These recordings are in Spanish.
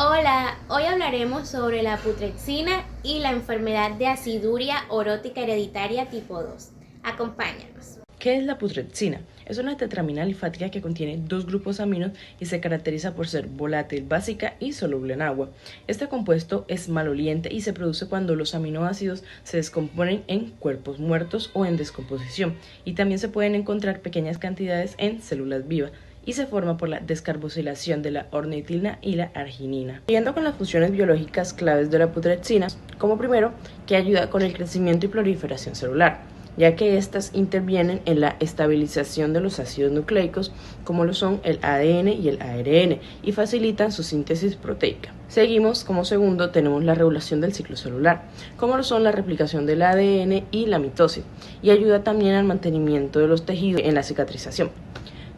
Hola, hoy hablaremos sobre la putrexina y la enfermedad de aciduria orótica hereditaria tipo 2. Acompáñanos. ¿Qué es la putrexina? Es una tetramina alifática que contiene dos grupos aminos y se caracteriza por ser volátil, básica y soluble en agua. Este compuesto es maloliente y se produce cuando los aminoácidos se descomponen en cuerpos muertos o en descomposición, y también se pueden encontrar pequeñas cantidades en células vivas y se forma por la descarboxilación de la ornitina y la arginina. Siguiendo con las funciones biológicas claves de la putrexina, como primero, que ayuda con el crecimiento y proliferación celular, ya que éstas intervienen en la estabilización de los ácidos nucleicos, como lo son el ADN y el ARN, y facilitan su síntesis proteica. Seguimos, como segundo, tenemos la regulación del ciclo celular, como lo son la replicación del ADN y la mitosis, y ayuda también al mantenimiento de los tejidos en la cicatrización.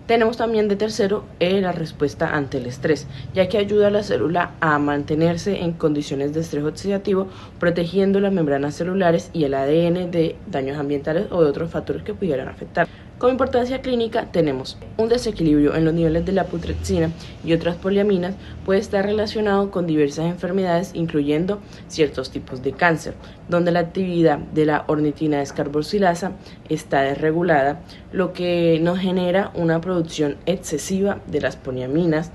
Tenemos también de tercero la respuesta ante el estrés, ya que ayuda a la célula a mantenerse en condiciones de estrés oxidativo, protegiendo las membranas celulares y el ADN de daños ambientales o de otros factores que pudieran afectar. Como importancia clínica tenemos un desequilibrio en los niveles de la putrexina y otras poliaminas puede estar relacionado con diversas enfermedades, incluyendo ciertos tipos de cáncer, donde la actividad de la ornitina descarboxilasa está desregulada, lo que nos genera una producción excesiva de las poliaminas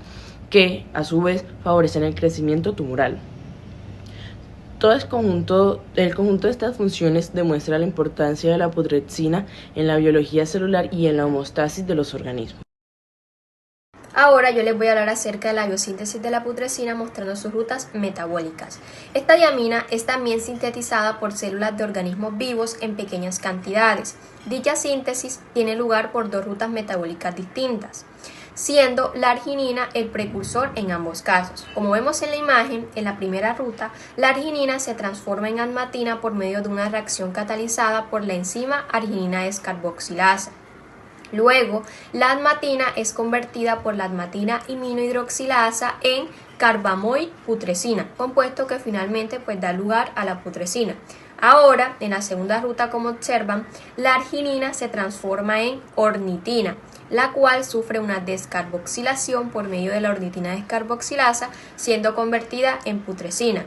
que a su vez favorecen el crecimiento tumoral. El conjunto de estas funciones demuestra la importancia de la putrexina en la biología celular y en la homeostasis de los organismos. Ahora yo les voy a hablar acerca de la biosíntesis de la putrexina mostrando sus rutas metabólicas. Esta diamina es también sintetizada por células de organismos vivos en pequeñas cantidades. Dicha síntesis tiene lugar por dos rutas metabólicas distintas, siendo la arginina el precursor en ambos casos. Como vemos en la imagen, en la primera ruta, la arginina se transforma en admatina por medio de una reacción catalizada por la enzima arginina descarboxilasa. Luego, la admatina es convertida por la admatina iminohidroxilasa en carbamoil-putrescina, compuesto que finalmente da lugar a la putrescina. Ahora, en la segunda ruta, como observan, la arginina se transforma en ornitina, la cual sufre una descarboxilación por medio de la ornitina descarboxilasa, siendo convertida en putrescina.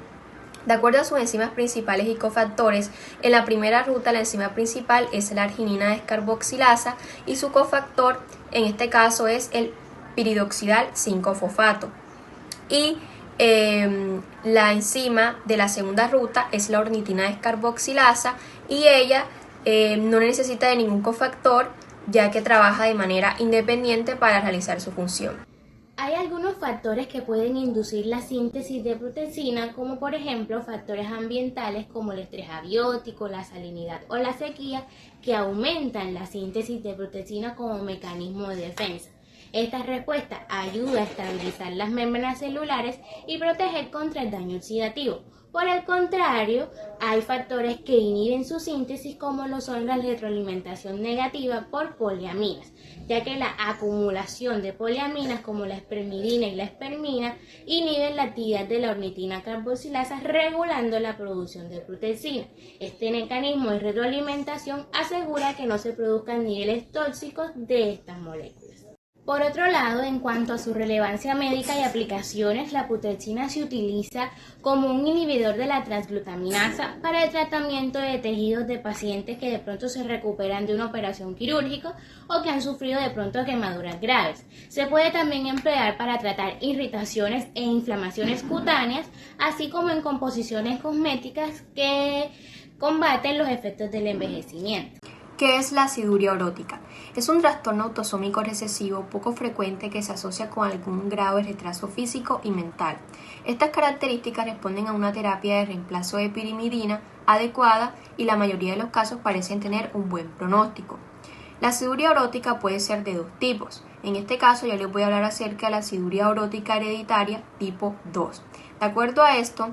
De acuerdo a sus enzimas principales y cofactores, en la primera ruta la enzima principal es la arginina descarboxilasa y su cofactor en este caso es el piridoxidal 5-fosfato. Y la enzima de la segunda ruta es la ornitina descarboxilasa y ella no necesita de ningún cofactor, ya que trabaja de manera independiente para realizar su función. Hay algunos factores que pueden inducir la síntesis de putrexina, como por ejemplo factores ambientales como el estrés abiótico, la salinidad o la sequía, que aumentan la síntesis de putrexina como mecanismo de defensa. Esta respuesta ayuda a estabilizar las membranas celulares y proteger contra el daño oxidativo. Por el contrario, hay factores que inhiben su síntesis, como lo son la retroalimentación negativa por poliaminas, ya que la acumulación de poliaminas como la espermidina y la espermina inhiben la actividad de la ornitina carboxilasa, regulando la producción de putrexina. Este mecanismo de retroalimentación asegura que no se produzcan niveles tóxicos de estas moléculas. Por otro lado, en cuanto a su relevancia médica y aplicaciones, la putrexina se utiliza como un inhibidor de la transglutaminasa para el tratamiento de tejidos de pacientes que de pronto se recuperan de una operación quirúrgica o que han sufrido de pronto quemaduras graves. Se puede también emplear para tratar irritaciones e inflamaciones cutáneas, así como en composiciones cosméticas que combaten los efectos del envejecimiento. ¿Qué es la aciduria orótica? Es un trastorno autosómico recesivo poco frecuente que se asocia con algún grado de retraso físico y mental. Estas características responden a una terapia de reemplazo de pirimidina adecuada y la mayoría de los casos parecen tener un buen pronóstico. La aciduria orótica puede ser de dos tipos. En este caso yo les voy a hablar acerca de la aciduria orótica hereditaria tipo 2. De acuerdo a esto,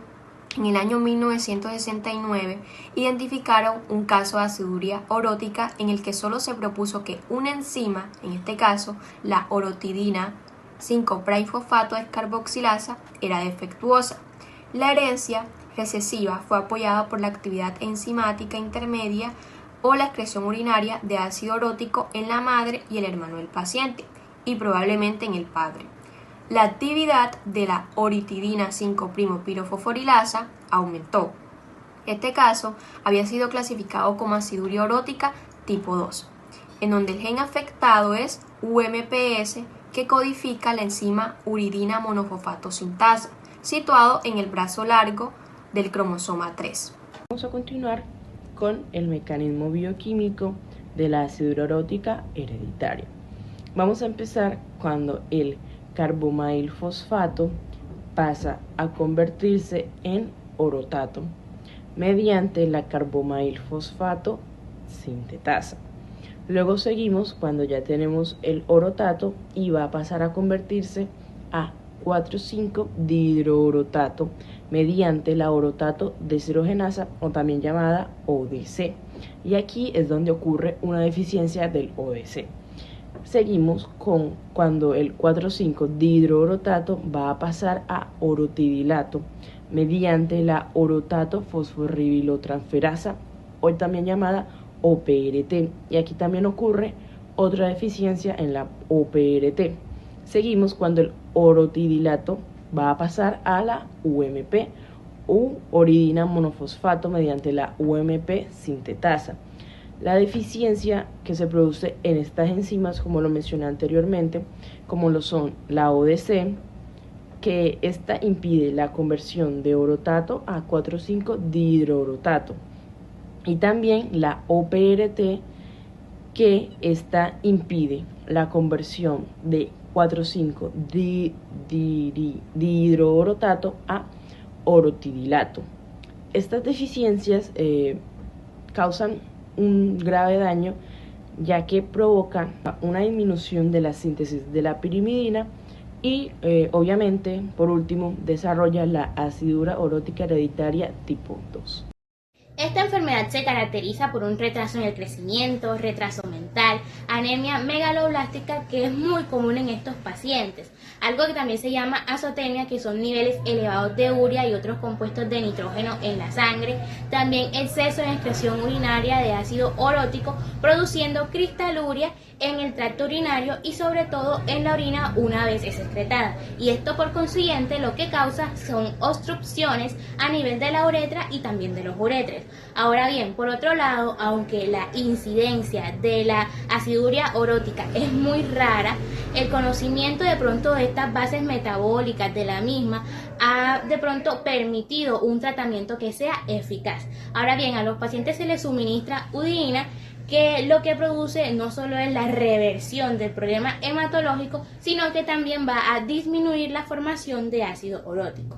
en el año 1969 identificaron un caso de aciduria orótica en el que solo se propuso que una enzima, en este caso la orotidina 5-fosfato descarboxilasa, era defectuosa. La herencia recesiva fue apoyada por la actividad enzimática intermedia o la excreción urinaria de ácido orótico en la madre y el hermano del paciente, y probablemente en el padre. la actividad de la oritidina 5'-pirofosforilasa aumentó. Este caso había sido clasificado como aciduria orótica tipo 2, en donde el gen afectado es UMPS, que codifica la enzima uridina monofosfato sintasa, situado en el brazo largo del cromosoma 3. Vamos a continuar con el mecanismo bioquímico de la acidura orótica hereditaria. Vamos a empezar cuando el carbomailfosfato pasa a convertirse en orotato mediante la carbomailfosfato sintetasa. Luego seguimos cuando ya tenemos el orotato y va a pasar a convertirse a 4,5-dihidroorotato mediante la orotato deshidrogenasa, o también llamada ODC. Y aquí es donde ocurre una deficiencia del ODC. Seguimos con cuando el 4,5-dihidroorotato va a pasar a orotidilato mediante la orotato fosforribilotransferasa, hoy también llamada OPRT, y aquí también ocurre otra deficiencia en la OPRT. Seguimos cuando el orotidilato va a pasar a la UMP, oridina monofosfato, mediante la UMP sintetasa. La deficiencia que se produce en estas enzimas, como lo mencioné anteriormente, como lo son la ODC, que esta impide la conversión de orotato a 4,5-dihidroorotato, y también la OPRT, que esta impide la conversión de 4,5-dihidroorotato a orotidilato. Estas deficiencias causan un grave daño, ya que provocan una disminución de la síntesis de la pirimidina y obviamente, por último, desarrolla la acidura orótica hereditaria tipo 2. Esta enfermedad se caracteriza por un retraso en el crecimiento, retraso mental, anemia megaloblástica, que es muy común en estos pacientes. Algo que también se llama azotemia, que son niveles elevados de urea y otros compuestos de nitrógeno en la sangre. También exceso en excreción urinaria de ácido orótico, produciendo cristaluria en el tracto urinario y sobre todo en la orina una vez es excretada. Y esto por consiguiente lo que causa son obstrucciones a nivel de la uretra y también de los uretres. Ahora bien, por otro lado, aunque la incidencia de la aciduria orótica es muy rara, el conocimiento de pronto de estas bases metabólicas de la misma ha de pronto permitido un tratamiento que sea eficaz. Ahora bien, a los pacientes se les suministra udina, que lo que produce no solo es la reversión del problema hematológico, sino que también va a disminuir la formación de ácido orótico.